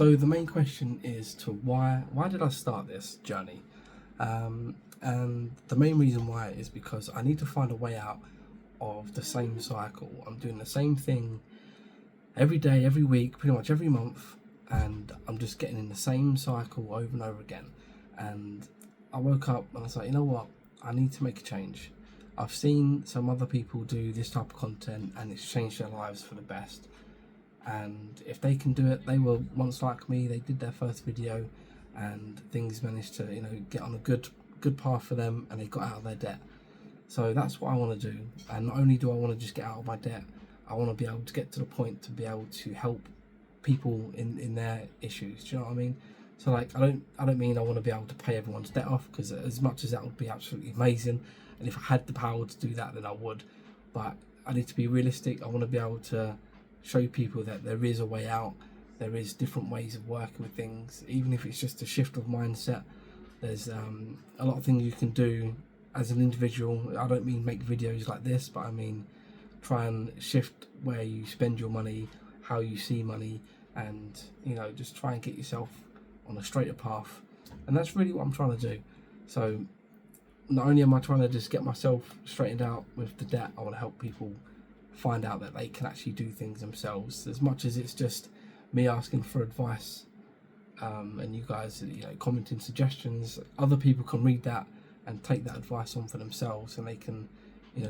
So the main question is to why did I start this journey? And the main reason why is because I need to find a way out of the same cycle. I'm doing the same thing every day, every week, pretty much every month, and I'm just getting in the same cycle over and over again. And I woke up and I was like, you know what? I need to make a change. I've seen some other people do this type of content and it's changed their lives for the best. And if they can do it, they were once like me. They did their first video and things managed to get on a good path for them, and they got out of their debt. So that's what I want to do. And not only do I want to just get out of my debt, I want to be able to get to the point to be able to help people in their issues. Do you know what I mean? So like, I don't mean I want to be able to pay everyone's debt off, because as much as that would be absolutely amazing, and if I had the power to do that, then I would. But I need to be realistic. I want to be able to show people that there is a way out. There is different ways of working with things, even if it's just a shift of mindset. There's a lot of things you can do as an individual. I don't mean make videos like this, but I mean try and shift where you spend your money, how you see money, and just try and get yourself on a straighter path. And that's really what I'm trying to do. So not only am I trying to just get myself straightened out with the debt, I want to help people find out that they can actually do things themselves, as much as it's just me asking for advice, and you guys commenting suggestions. Other people can read that and take that advice on for themselves, and they can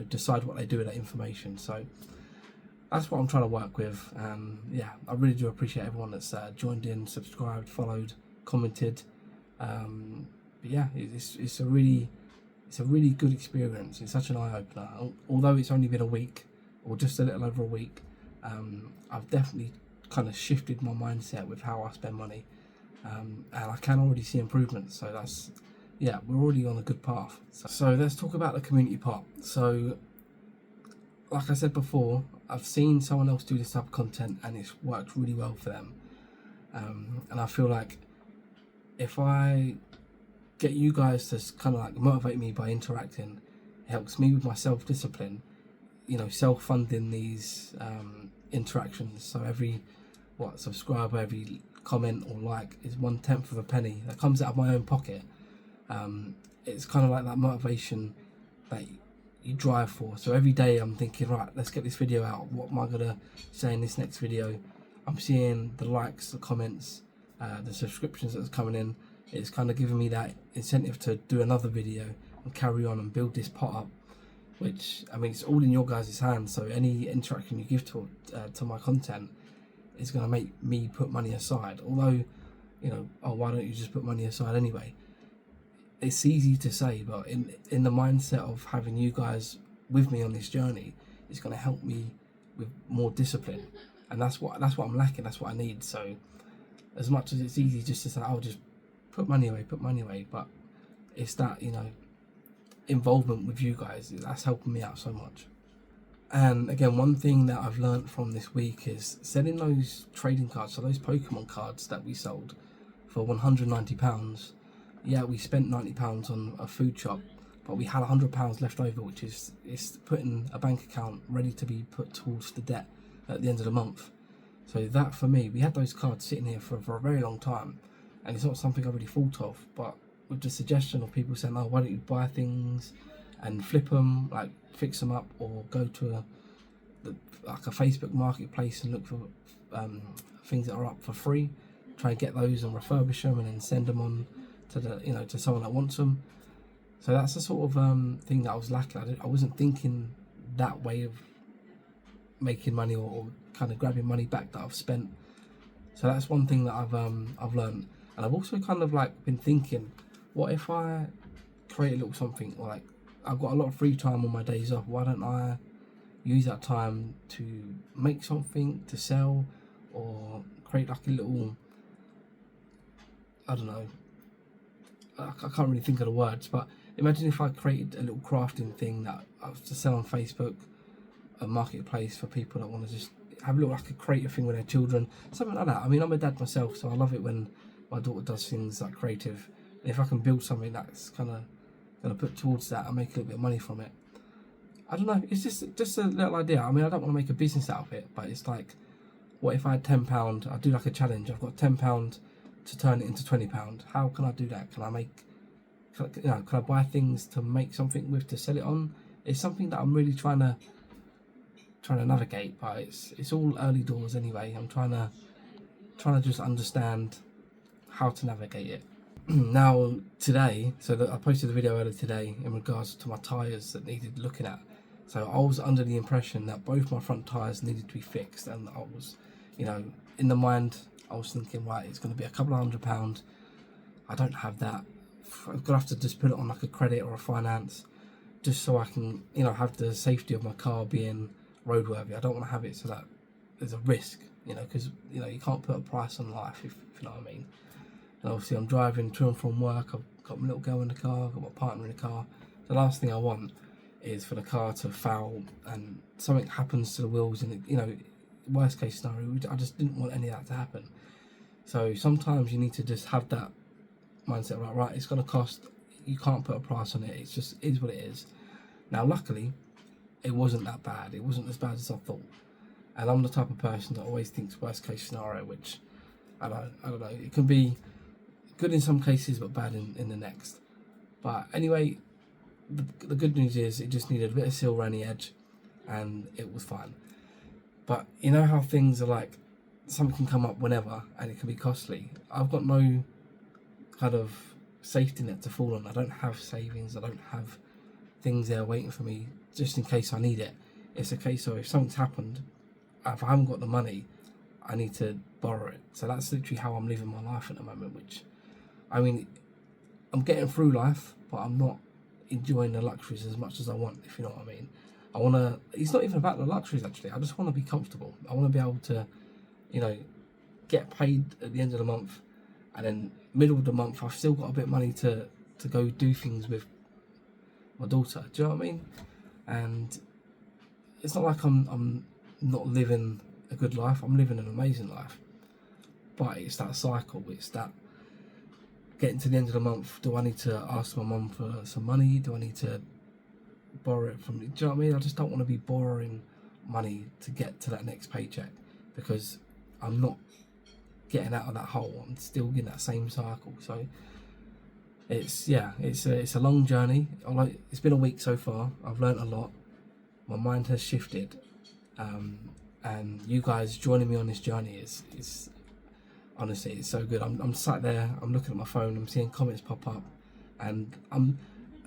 decide what they do with that information. So that's what I'm trying to work with. I really do appreciate everyone that's joined in, subscribed, followed, commented. But yeah, it's a really good experience. It's such an eye-opener. Although it's only been a week, or just a little over a week, I've definitely kind of shifted my mindset with how I spend money, and I can already see improvements. So we're already on a good path. So let's talk about the community part. So like I said before, I've seen someone else do this type of content and it's worked really well for them, and I feel like if I get you guys to kind of like motivate me by interacting, it helps me with my self-discipline, self-funding these interactions. So every subscriber, every comment or like is 1/10 of a penny that comes out of my own pocket. It's kind of like that motivation that you drive for. So every day I'm thinking, right, let's get this video out. What am I gonna say in this next video? I'm seeing the likes, the comments, the subscriptions that's coming in. It's kind of giving me that incentive to do another video and carry on and build this pot up, which, I mean, it's all in your guys' hands. So any interaction you give to my content is going to make me put money aside. Although, why don't you just put money aside anyway? It's easy to say, but in the mindset of having you guys with me on this journey, it's going to help me with more discipline, and that's what I'm lacking. That's what I need. So as much as it's easy just to say, I'll just put money away, but it's that involvement with you guys that's helping me out so much. And again, one thing that I've learned from this week is selling those trading cards, so those Pokemon cards that we sold for £190. Yeah, we spent £90 on a food shop, but we had £100 left over, which is put in a bank account ready to be put towards the debt at the end of the month. So that, for me, we had those cards sitting here for a very long time, and it's not something I really thought of. But with the suggestion of people saying, oh, why don't you buy things and flip them, like fix them up, or go to a Facebook marketplace and look for things that are up for free, try and get those and refurbish them and then send them on to to someone that wants them. So that's the sort of thing that I was lacking. I wasn't thinking that way of making money, or kind of grabbing money back that I've spent. So that's one thing that I've learned. And I've also kind of like been thinking, what if I create a little something, or like I've got a lot of free time on my days off, why don't I use that time to make something to sell, or create like a little, I don't know, I can't really think of the words, but imagine if I created a little crafting thing that I was to sell on Facebook, a marketplace for people that want to just have a little like a creative thing with their children, something like that. I mean, I'm a dad myself, so I love it when my daughter does things like creative. And if I can build something that's kind of going to put towards that and make a little bit of money from it, I don't know, it's just a little idea. I mean, I don't want to make a business out of it, but it's like, what if I had £10? I do like a challenge. I've got £10 to turn it into £20. How can I do that? Can I buy things to make something with to sell it on? It's something that I'm really trying to navigate, but it's all early doors anyway. I'm trying to just understand how to navigate it. Now today, I posted a video earlier today in regards to my tyres that needed looking at. So I was under the impression that both my front tyres needed to be fixed, and I was, in the mind, I was thinking, right, it's going to be a couple of £100. I don't have that. I'm going to have to just put it on like a credit or a finance, just so I can, have the safety of my car being roadworthy. I don't want to have it so that there's a risk, because, you can't put a price on life, if you know what I mean. And obviously I'm driving to and from work, I've got my little girl in the car, I've got my partner in the car. The last thing I want is for the car to foul and something happens to the wheels, and worst case scenario, I just didn't want any of that to happen. So sometimes you need to just have that mindset, right, it's going to cost, you can't put a price on it, it just is what it is. Now luckily, it wasn't that bad, it wasn't as bad as I thought. And I'm the type of person that always thinks worst case scenario, which I don't know, it can be good in some cases but bad in the next. But anyway, the good news is it just needed a bit of seal around the edge and it was fine. But you know how things are like, something can come up whenever and it can be costly. I've got no kind of safety net to fall on. I don't have savings, I don't have things there waiting for me just in case I need it. It's a case of if something's happened, if I haven't got the money, I need to borrow it. So that's literally how I'm living my life at the moment, which, I'm getting through life, but I'm not enjoying the luxuries as much as I want, if you know what I mean. It's not even about the luxuries actually, I just want to be comfortable. I want to be able to, get paid at the end of the month, and then middle of the month I've still got a bit of money to go do things with my daughter. Do you know what I mean? And it's not like I'm not living a good life. I'm living an amazing life. But it's that cycle. It's that getting to the end of the month. Do I need to ask my mum for some money? Do I need to borrow it from? Do you know what I mean? I just don't want to be borrowing money to get to that next paycheck, because I'm not getting out of that hole. I'm still in that same cycle. So it's a long journey. It's been a week so far. I've learnt a lot. My mind has shifted, and you guys joining me on this journey is honestly, it's so good. I'm sat there, I'm looking at my phone, I'm seeing comments pop up, and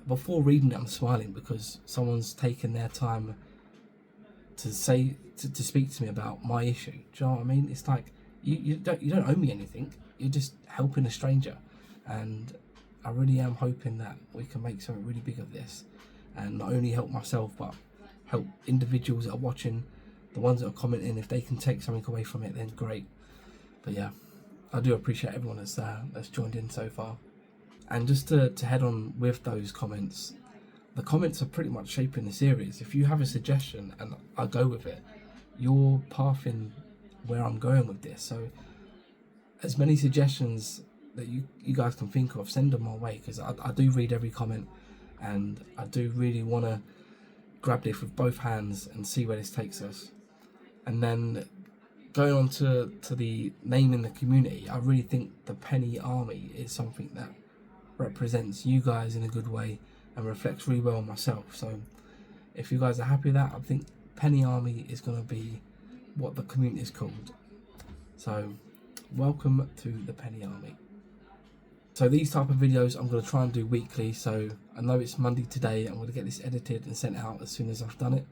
before reading it, I'm smiling because someone's taken their time to speak to me about my issue. Do you know what I mean? It's like you don't owe me anything. You're just helping a stranger, and I really am hoping that we can make something really big of this, and not only help myself but help individuals that are watching, the ones that are commenting. If they can take something away from it, then great. But yeah, I do appreciate everyone that's joined in so far. And just to head on with those comments, the comments are pretty much shaping the series. If you have a suggestion and I go with it, you're pathing where I'm going with this. So as many suggestions that you guys can think of, send them my way, because I do read every comment, and I do really want to grab this with both hands and see where this takes us. And then going on to the name in the community, I really think the Penny Army is something that represents you guys in a good way and reflects really well on myself. So if you guys are happy with that, I think Penny Army is going to be what the community is called. So welcome to the Penny Army. So these type of videos I'm going to try and do weekly. So I know it's Monday today. I'm going to get this edited and sent out as soon as I've done it.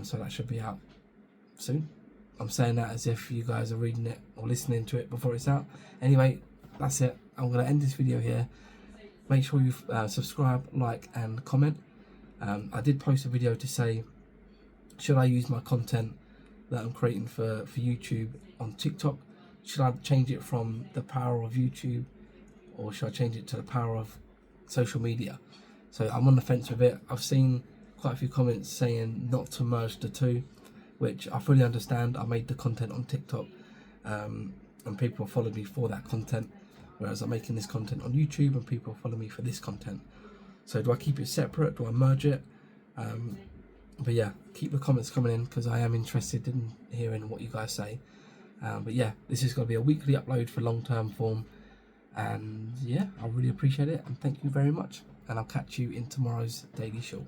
So that should be out soon. I'm saying that as if you guys are reading it or listening to it before it's out. Anyway, that's it. I'm going to end this video here. Make sure you subscribe, like and comment. I did post a video to say, should I use my content that I'm creating for YouTube on TikTok? Should I change it from the power of YouTube, or should I change it to the power of social media? So I'm on the fence with it. I've seen quite a few comments saying not to merge the two, which I fully understand. I made the content on TikTok, and people followed me for that content, whereas I'm making this content on YouTube and people follow me for this content. So do I keep it separate? Do I merge it? But yeah, keep the comments coming in, because I am interested in hearing what you guys say. But yeah, this is going to be a weekly upload for long-term form. And yeah, I really appreciate it, and thank you very much. And I'll catch you in tomorrow's Daily Short.